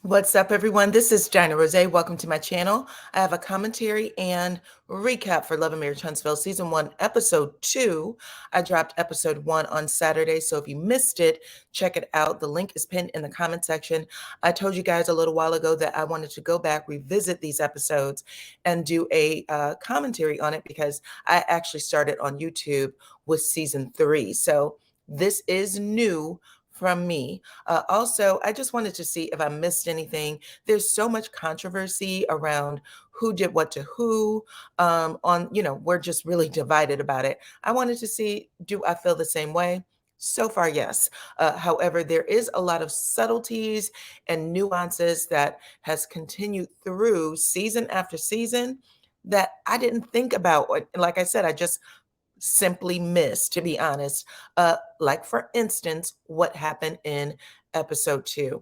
What's up, everyone? This is DyanaRozay. Welcome to my channel. I have a commentary and recap for Love and Marriage Huntsville Season 1, Episode 2. I dropped Episode 1 on Saturday, so if you missed it, check it out. The link is pinned in the comment section. I told you guys a little while ago that I wanted to go back, revisit these episodes, and do a commentary on it because I actually started on YouTube with Season 3. So this is new from me. Also, I just wanted to see if I missed anything. There's so much controversy around who did what to who. We're just really divided about it. I wanted to see, do I feel the same way? So far, yes. However, there is a lot of subtleties and nuances that has continued through season after season that I didn't think about. Like I said, I just simply missed, to be honest. Like, for instance, what happened in episode 2.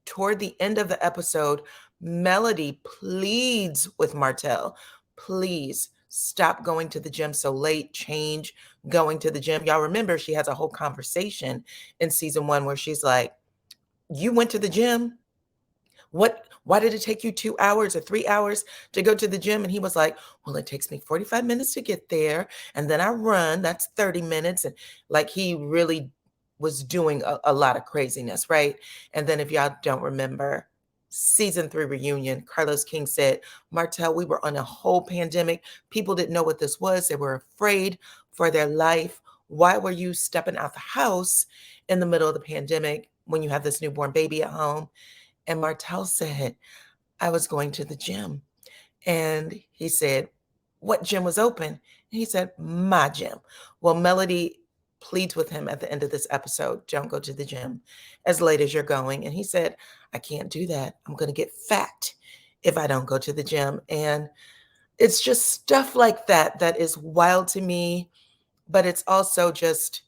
Toward the end of the episode, Melody pleads with Martel, please stop going to the gym so late, change going to the gym. Y'all remember she has a whole conversation in season 1 where she's like, you went to the gym? Why did it take you 2 hours or 3 hours to go to the gym? And he was like, well, it takes me 45 minutes to get there. And then I run, that's 30 minutes. And like, he really was doing a lot of craziness, right? And then if y'all don't remember, season 3 reunion, Carlos King said, Martel, we were on a whole pandemic. People didn't know what this was. They were afraid for their life. Why were you stepping out the house in the middle of the pandemic when you have this newborn baby at home? And Martel said, I was going to the gym. And he said, what gym was open? And he said, my gym. Well, Melody pleads with him at the end of this episode, don't go to the gym as late as you're going. And he said, I can't do that. I'm going to get fat if I don't go to the gym. And it's just stuff like that that is wild to me. But it's also just,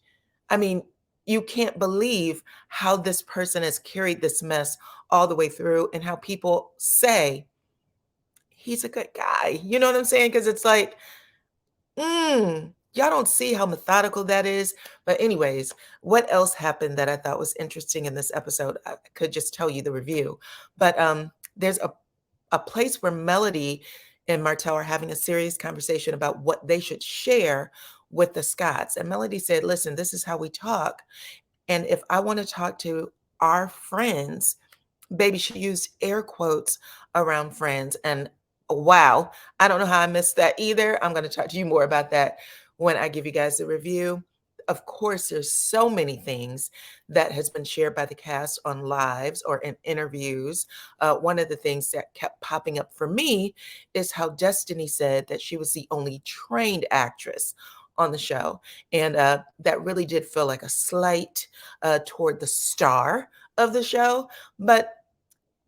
I mean, you can't believe how this person has carried this mess all the way through and how people say he's a good guy. You know what I'm saying? Because it's like, y'all don't see how methodical that is. But anyways, what else happened that I thought was interesting in this episode? I could just tell you the review. But there's a place where Melody and Martel are having a serious conversation about what they should share with the Scotts. And Melody said, listen, this is how we talk. And if I want to talk to our friends, baby, she used air quotes around friends. And wow, I don't know how I missed that either. I'm going to talk to you more about that when I give you guys the review. Of course, there's so many things that has been shared by the cast on lives or in interviews. One of the things that kept popping up for me is how Destiny said that she was the only trained actress on the show. And that really did feel like a slight toward the star of the show. But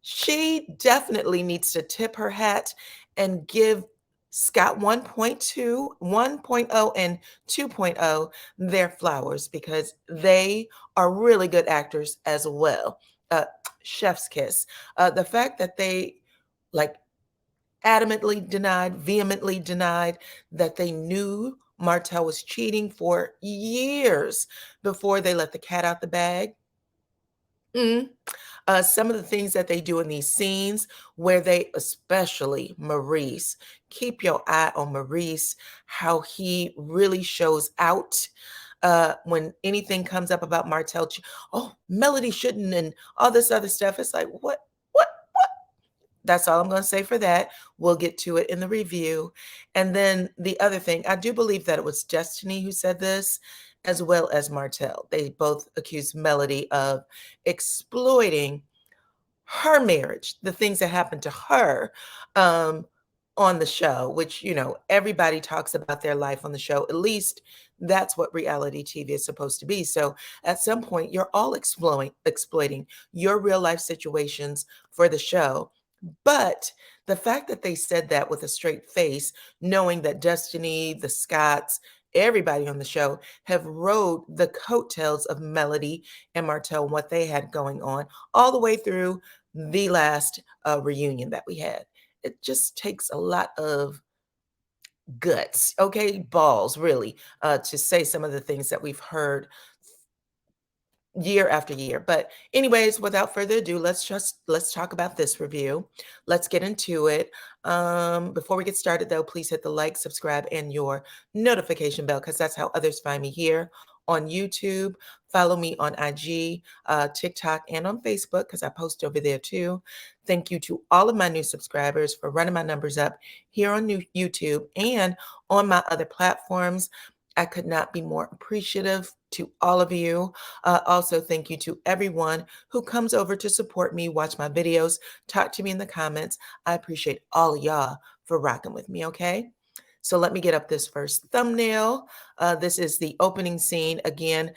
she definitely needs to tip her hat and give Scott 1.2, 1.0, and 2.0 their flowers because they are really good actors as well. Chef's kiss. The fact that they like adamantly denied, vehemently denied that they knew Martel was cheating for years before they let the cat out the bag. Some of the things that they do in these scenes where they, especially Maurice, keep your eye on Maurice, how he really shows out when anything comes up about Martel. Oh, Melody shouldn't, and all this other stuff. It's like, what? That's all I'm going to say for that. We'll get to it in the review. And then the other thing, I do believe that it was Destiny who said this, as well as Martel. They both accused Melody of exploiting her marriage, the things that happened to her on the show, which, you know, everybody talks about their life on the show. At least that's what reality TV is supposed to be. So at some point, you're all exploiting your real life situations for the show. But the fact that they said that with a straight face, knowing that Destiny, the Scotts, everybody on the show have rode the coattails of Melody and Martel and what they had going on all the way through the last reunion that we had. It just takes a lot of guts, okay, balls, really, to say some of the things that we've heard year after year. But anyways, without further ado, let's talk about this review. Let's get into it. Before we get started though, please hit the like, subscribe, and your notification bell, because that's how others find me here on YouTube. Follow me on IG, TikTok, and on Facebook, because I post over there too. Thank you to all of my new subscribers for running my numbers up here on YouTube and on my other platforms. I could not be more appreciative to all of you. Also, thank you to everyone who comes over to support me, watch my videos, talk to me in the comments. I appreciate all of y'all for rocking with me, okay? So let me get up this first thumbnail. This is the opening scene. Again,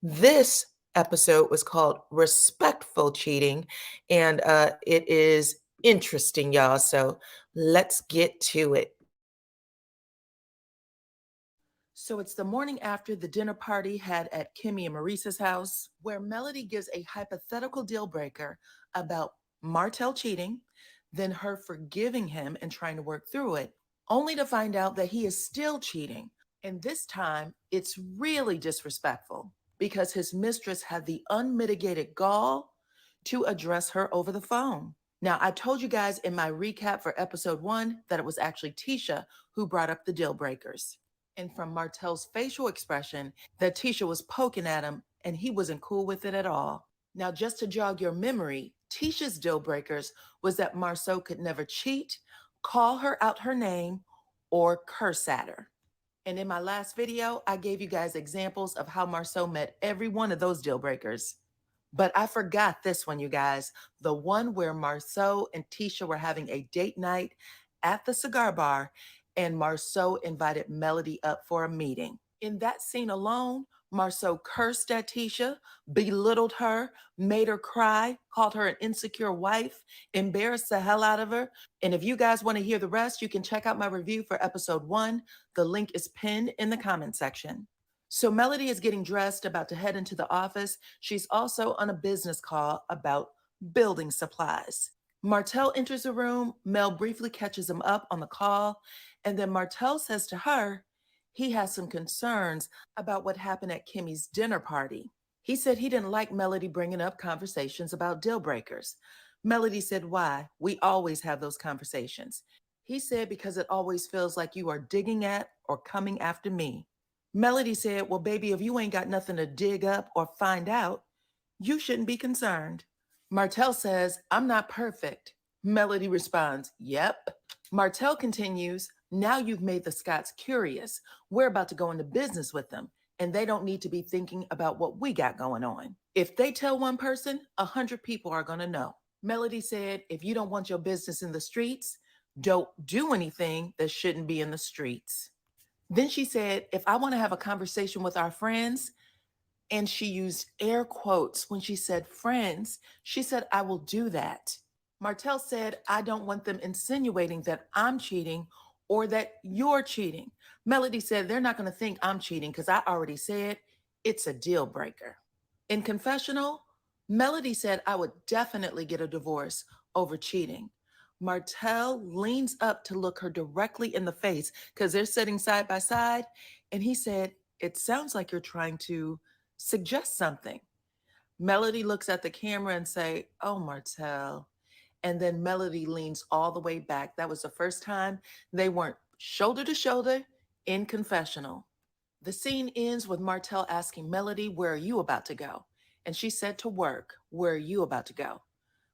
this episode was called Respectful Cheating, and it is interesting, y'all. So let's get to it. So it's the morning after the dinner party had at Kimmy and Maurice's house, where Melody gives a hypothetical deal breaker about Martel cheating, then her forgiving him and trying to work through it, only to find out that he is still cheating. And this time, it's really disrespectful because his mistress had the unmitigated gall to address her over the phone. Now, I told you guys in my recap for episode 1 that it was actually Tisha who brought up the deal breakers. And from Martel's facial expression, that Tisha was poking at him and he wasn't cool with it at all. Now, just to jog your memory, Tisha's deal breakers was that Marsau could never cheat, call her out her name, or curse at her. And in my last video, I gave you guys examples of how Marsau met every one of those deal breakers. But I forgot this one, you guys, the one where Marsau and Tisha were having a date night at the cigar bar, and Marsau invited Melody up for a meeting. In that scene alone, Marsau cursed at Tisha, belittled her, made her cry, called her an insecure wife, embarrassed the hell out of her. And if you guys want to hear the rest, you can check out my review for episode 1. The link is pinned in the comment section. So Melody is getting dressed, about to head into the office. She's also on a business call about building supplies. Martel enters the room. Mel briefly catches him up on the call, and then Martel says to her he has some concerns about what happened at Kimmy's dinner party. He said he didn't like Melody bringing up conversations about deal breakers. Melody said, "Why? We always have those conversations." He said, "Because it always feels like you are digging at or coming after me." Melody said, "Well, baby, if you ain't got nothing to dig up or find out, you shouldn't be concerned." Martel says, "I'm not perfect." Melody responds, "Yep." Martel continues, "Now you've made the Scots curious. We're about to go into business with them, and they don't need to be thinking about what we got going on. If they tell one person, 100 people are going to know." Melody said, "If you don't want your business in the streets, don't do anything that shouldn't be in the streets." Then she said, "If I want to have a conversation with our friends," and she used air quotes when she said friends, she said, "I will do that." Martel said, "I don't want them insinuating that I'm cheating or that you're cheating." Melody said, "They're not going to think I'm cheating because I already said it's a deal breaker." In confessional, Melody said, "I would definitely get a divorce over cheating." Martel leans up to look her directly in the face because they're sitting side by side. And he said, "It sounds like you're trying to suggest something." Melody looks at the camera and say, "Oh, Martel." And then Melody leans all the way back. That was the first time they weren't shoulder to shoulder in confessional. The scene ends with Martel asking Melody, "Where are you about to go?" And she said, "To work." "Where are you about to go?"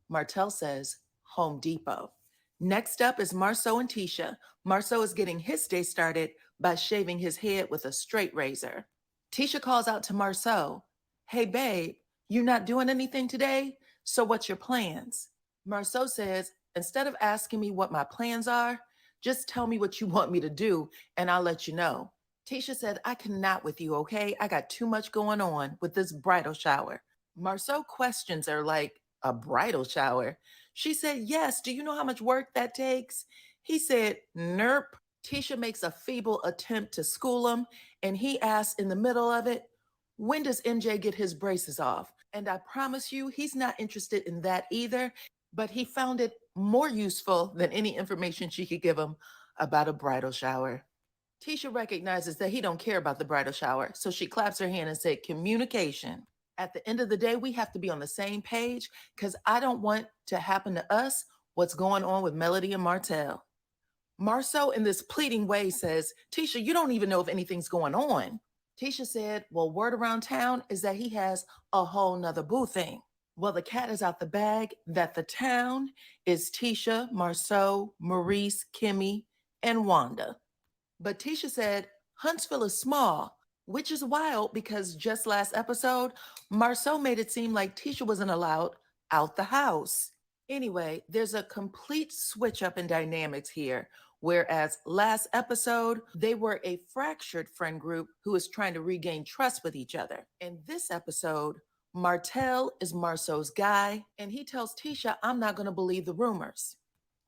Martel says, "Home Depot." Next up is Marsau and Tisha. Marsau is getting his day started by shaving his head with a straight razor. Tisha calls out to Marsau, "Hey, babe, you not doing anything today? So what's your plans?" Marsau says, "Instead of asking me what my plans are, just tell me what you want me to do and I'll let you know." Tisha said, "I cannot with you, okay? I got too much going on with this bridal shower." Marsau questions her like, "A bridal shower?" She said, "Yes. Do you know how much work that takes?" He said, "Nerp." Tisha makes a feeble attempt to school him, and he asks in the middle of it, "When does MJ get his braces off?" And I promise you, he's not interested in that either, but he found it more useful than any information she could give him about a bridal shower. Tisha recognizes that he don't care about the bridal shower, so she claps her hand and said, "Communication." At the end of the day, we have to be on the same page because I don't want to happen to us what's going on with Melody and Martell. Marsau, in this pleading way, says, Tisha, you don't even know if anything's going on. Tisha said, well, word around town is that he has a whole nother boo thing. Well, the cat is out the bag that the town is Tisha, Marsau, Maurice, Kimmy, and Wanda. But Tisha said, Huntsville is small, which is wild because just last episode, Marsau made it seem like Tisha wasn't allowed out the house. Anyway, there's a complete switch up in dynamics here. Whereas last episode, they were a fractured friend group who is trying to regain trust with each other. In this episode, Martel is Marsau's guy, and he tells Tisha, I'm not going to believe the rumors.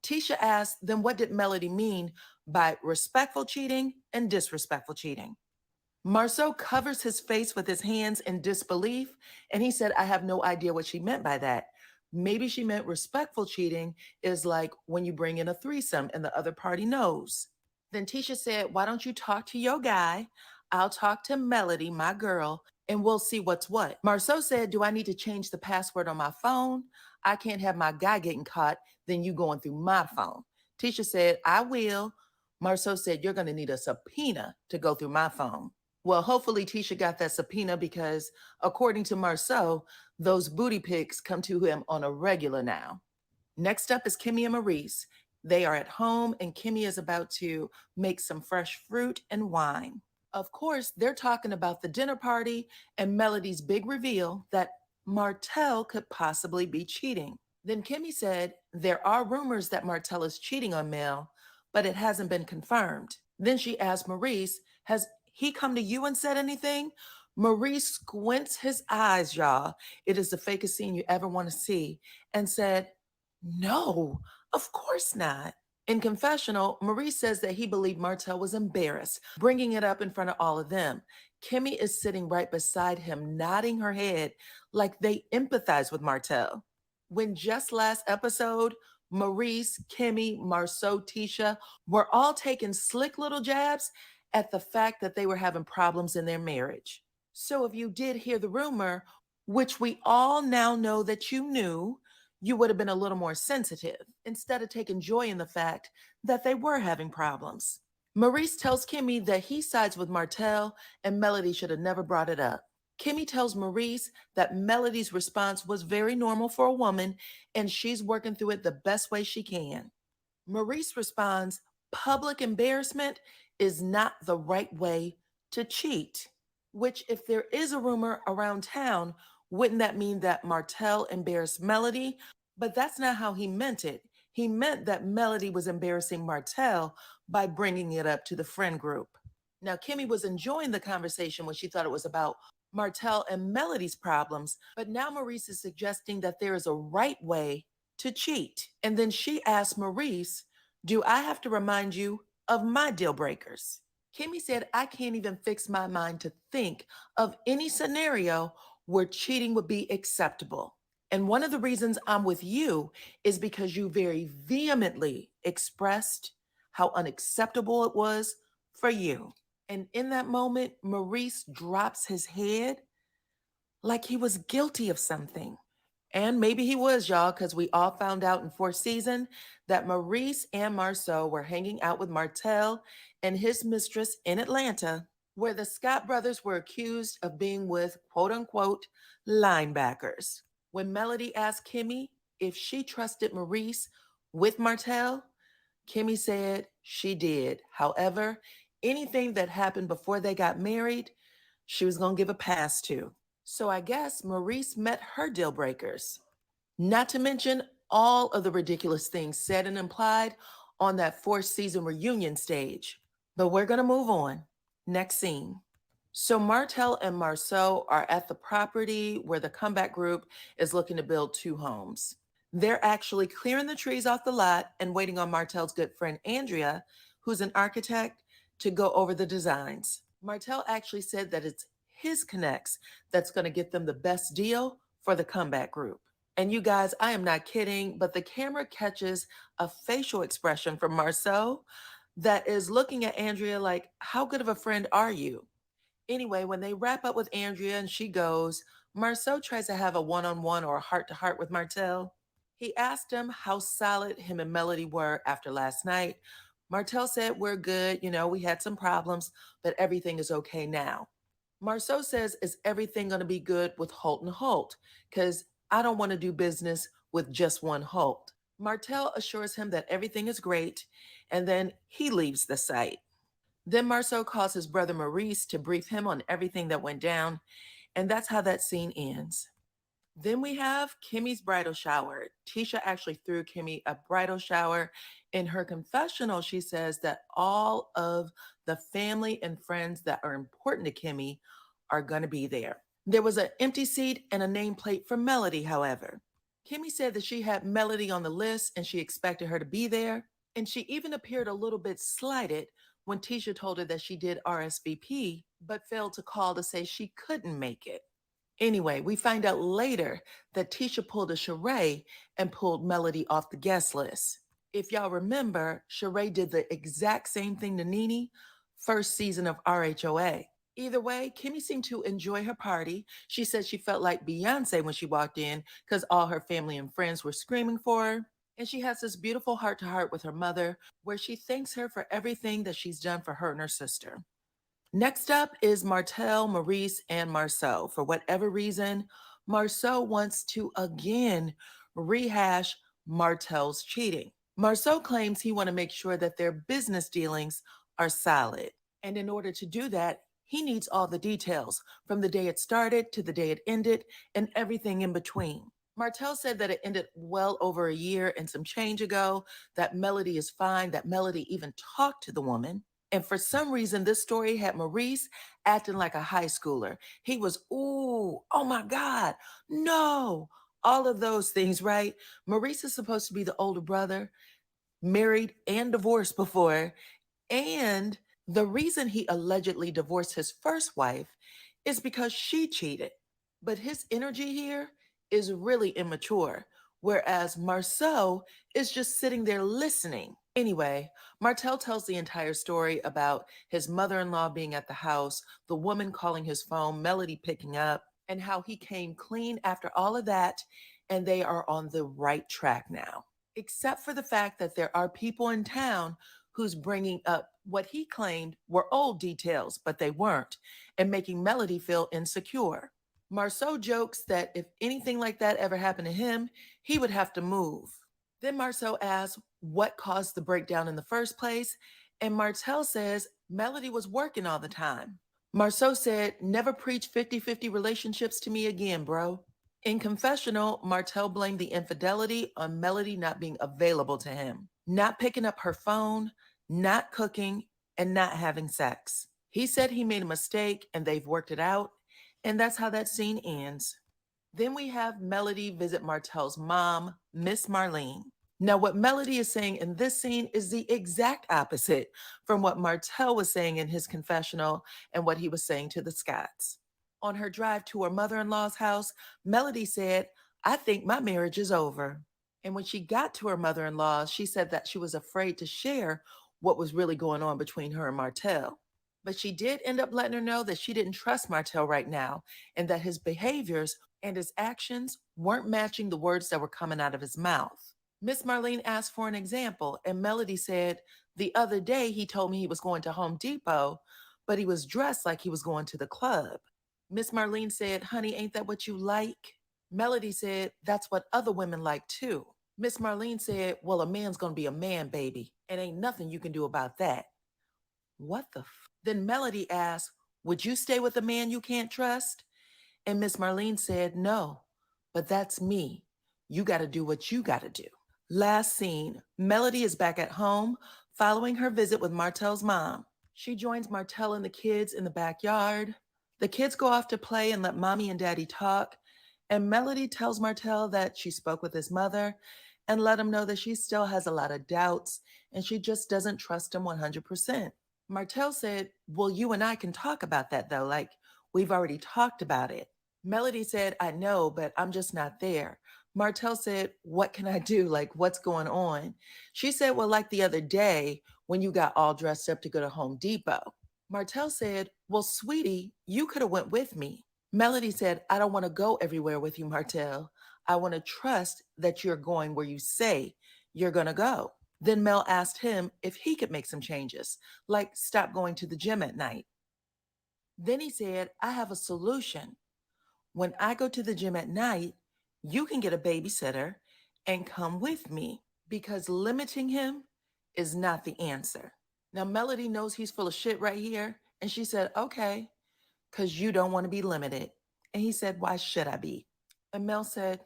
Tisha asks, then what did Melody mean by respectful cheating and disrespectful cheating? Marsau covers his face with his hands in disbelief, and he said, I have no idea what she meant by that. Maybe she meant respectful cheating is like when you bring in a threesome and the other party knows. Then Tisha said, why don't you talk to your guy? I'll talk to Melody, my girl, and we'll see what's what. Marsau said, do I need to change the password on my phone? I can't have my guy getting caught, then you going through my phone. Tisha said, I will. Marsau said, you're going to need a subpoena to go through my phone. Well, hopefully Tisha got that subpoena because according to Marsau, those booty pics come to him on a regular now. Next up is Kimmy and Maurice. They are at home and Kimmy is about to make some fresh fruit and wine. Of course, they're talking about the dinner party and Melody's big reveal that Martel could possibly be cheating. Then Kimmy said, there are rumors that Martel is cheating on Mel, but it hasn't been confirmed. Then she asked Maurice, has he come to you and said anything? Maurice squints his eyes, y'all. It is the fakest scene you ever want to see, and said, no, of course not. In confessional, Maurice says that he believed Martel was embarrassed, bringing it up in front of all of them. Kimmy is sitting right beside him, nodding her head like they empathize with Martel. When just last episode, Maurice, Kimmy, Marsau, Tisha were all taking slick little jabs at the fact that they were having problems in their marriage. So if you did hear the rumor, which we all now know that you knew, you would have been a little more sensitive instead of taking joy in the fact that they were having problems. Maurice tells Kimmy that he sides with Martel and Melody should have never brought it up. Kimmy tells Maurice that Melody's response was very normal for a woman and she's working through it the best way she can. Maurice responds, public embarrassment is not the right way to cheat, which if there is a rumor around town, wouldn't that mean that Martel embarrassed Melody? But that's not how he meant it. He meant that Melody was embarrassing Martel by bringing it up to the friend group. Now, Kimmy was enjoying the conversation when she thought it was about Martel and Melody's problems, but now Maurice is suggesting that there is a right way to cheat. And then she asked Maurice, do I have to remind you of my deal breakers? Kimmy said, I can't even fix my mind to think of any scenario where cheating would be acceptable. And one of the reasons I'm with you is because you very vehemently expressed how unacceptable it was for you. And in that moment, Maurice drops his head like he was guilty of something. And maybe he was, y'all, because we all found out in fourth season that Maurice and Marsau were hanging out with Martel and his mistress in Atlanta, where the Scott brothers were accused of being with quote unquote linebackers. When Melody asked Kimmy if she trusted Maurice with Martel, Kimmy said she did. However, anything that happened before they got married, she was going to give a pass to. So I guess Maurice met her deal breakers. Not to mention all of the ridiculous things said and implied on that fourth season reunion stage. But we're going to move on. Next scene. So Martel and Marsau are at the property where the comeback group is looking to build 2 homes. They're actually clearing the trees off the lot and waiting on Martel's good friend Andrea, who's an architect, to go over the designs. Martel actually said that it's his connects that's going to get them the best deal for the comeback group. And you guys, I am not kidding, but the camera catches a facial expression from Marsau that is looking at Andrea like, how good of a friend are you? Anyway, when they wrap up with Andrea and she goes, Marsau tries to have a one-on-one or a heart-to-heart with Martel. He asked him how solid him and Melody were after last night. Martel said, "We're good. We had some problems, but everything is okay now." Marsau says, "Is everything going to be good with Holt and Holt? Because I don't want to do business with just one Holt." Martel assures him that everything is great, and then he leaves the site. Then Marsau calls his brother Maurice to brief him on everything that went down, and that's how that scene ends. Then we have Kimmy's bridal shower. Tisha actually threw Kimmy a bridal shower. In her confessional, she says that all of the family and friends that are important to Kimmy are going to be there. There was an empty seat and a nameplate for Melody, however. Kimmy said that she had Melody on the list and she expected her to be there. And she even appeared a little bit slighted when Tisha told her that she did RSVP, but failed to call to say she couldn't make it. Anyway, we find out later that Tisha pulled a Sheree and pulled Melody off the guest list. If y'all remember, Sheree did the exact same thing to Nene first season of RHOA. Either way, Kimmy seemed to enjoy her party. She said she felt like Beyonce when she walked in because all her family and friends were screaming for her. And she has this beautiful heart-to-heart with her mother where she thanks her for everything that she's done for her and her sister. Next up is Martel, Maurice, and Marsau. For whatever reason, Marsau wants to again rehash Martel's cheating. Marsau claims he wants to make sure that their business dealings are solid. And in order to do that, he needs all the details from the day it started to the day it ended and everything in between. Martel said that it ended well over a year and some change ago, that Melody is fine, that Melody even talked to the woman. And for some reason, this story had Maurice acting like a high schooler. He was, ooh, oh my God, no, all of those things, right? Maurice is supposed to be the older brother, married and divorced before. And the reason he allegedly divorced his first wife is because she cheated. But his energy here is really immature, whereas Marsau is just sitting there listening. Anyway, Martel tells the entire story about his mother-in-law being at the house, the woman calling his phone, Melody picking up, and how he came clean after all of that, and they are on the right track now. Except for the fact that there are people in town who's bringing up what he claimed were old details, but they weren't, and making Melody feel insecure. Marsau jokes that if anything like that ever happened to him, he would have to move. Then Marsau asks what caused the breakdown in the first place, and Martel says Melody was working all the time. Marsau said, "Never preach 50-50 relationships to me again, bro." In confessional, Martel blamed the infidelity on Melody not being available to him, not picking up her phone, not cooking, and not having sex. He said he made a mistake and they've worked it out, and that's how that scene ends. Then we have Melody visit Martel's mom, Miss Marlene. Now, what Melody is saying in this scene is the exact opposite from what Martel was saying in his confessional and what he was saying to the Scotts. On her drive to her mother-in-law's house, Melody said, "I think my marriage is over." And when she got to her mother-in-law, she said that she was afraid to share what was really going on between her and Martel. But she did end up letting her know that she didn't trust Martel right now and that his behaviors and his actions weren't matching the words that were coming out of his mouth. Miss Marlene asked for an example, and Melody said, "The other day he told me he was going to Home Depot, but he was dressed like he was going to the club." Miss Marlene said, "Honey, ain't that what you like?" Melody said, "That's what other women like too." Miss Marlene said, "Well, a man's gonna be a man, baby, and ain't nothing you can do about that." What the Then Melody asked, "Would you stay with a man you can't trust?" And Miss Marlene said, "No, but that's me. You got to do what you got to do." Last scene, Melody is back at home following her visit with Martel's mom. She joins Martel and the kids in the backyard. The kids go off to play and let mommy and daddy talk. And Melody tells Martel that she spoke with his mother and let him know that she still has a lot of doubts and she just doesn't trust him 100%. Martel said, "Well, you and I can talk about that though. Like, we've already talked about it." Melody said, "I know, but I'm just not there." Martel said, "What can I do? Like, what's going on?" She said, "Well, like the other day when you got all dressed up to go to Home Depot." Martel said, "Well, sweetie, you could have went with me." Melody said, I don't want to go everywhere with you, Martel. I want to trust that you're going where you say you're going to go. Then Mel asked him if he could make some changes, like stop going to the gym at night. Then he said, I have a solution. When I go to the gym at night, you can get a babysitter and come with me because limiting him is not the answer. Now, Melody knows he's full of shit right here. And she said, okay, because you don't want to be limited. And he said, why should I be? And Mel said,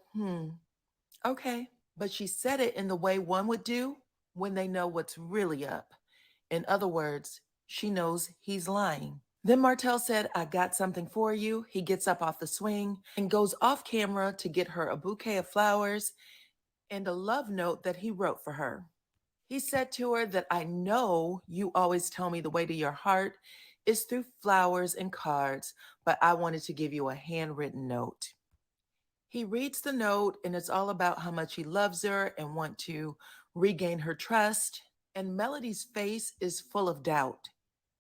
okay. But she said it in the way one would do when they know what's really up. In other words, she knows he's lying. Then Martell said, I got something for you. He gets up off the swing and goes off camera to get her a bouquet of flowers and a love note that he wrote for her. He said to her that I know you always tell me the way to your heart is through flowers and cards, but I wanted to give you a handwritten note. He reads the note and it's all about how much he loves her and want to regain her trust. And Melody's face is full of doubt.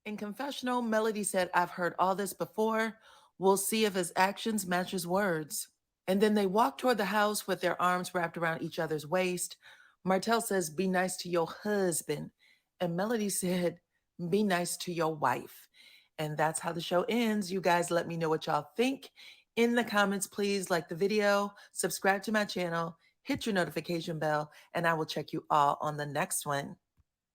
In confessional, Melody said, I've heard all this before. We'll see if his actions match his words. And then they walk toward the house with their arms wrapped around each other's waist. Martell says, be nice to your husband. And Melody said, be nice to your wife. And that's how the show ends. You guys let me know what y'all think in the comments. Please like the video, subscribe to my channel, hit your notification bell, and I will check you all on the next one.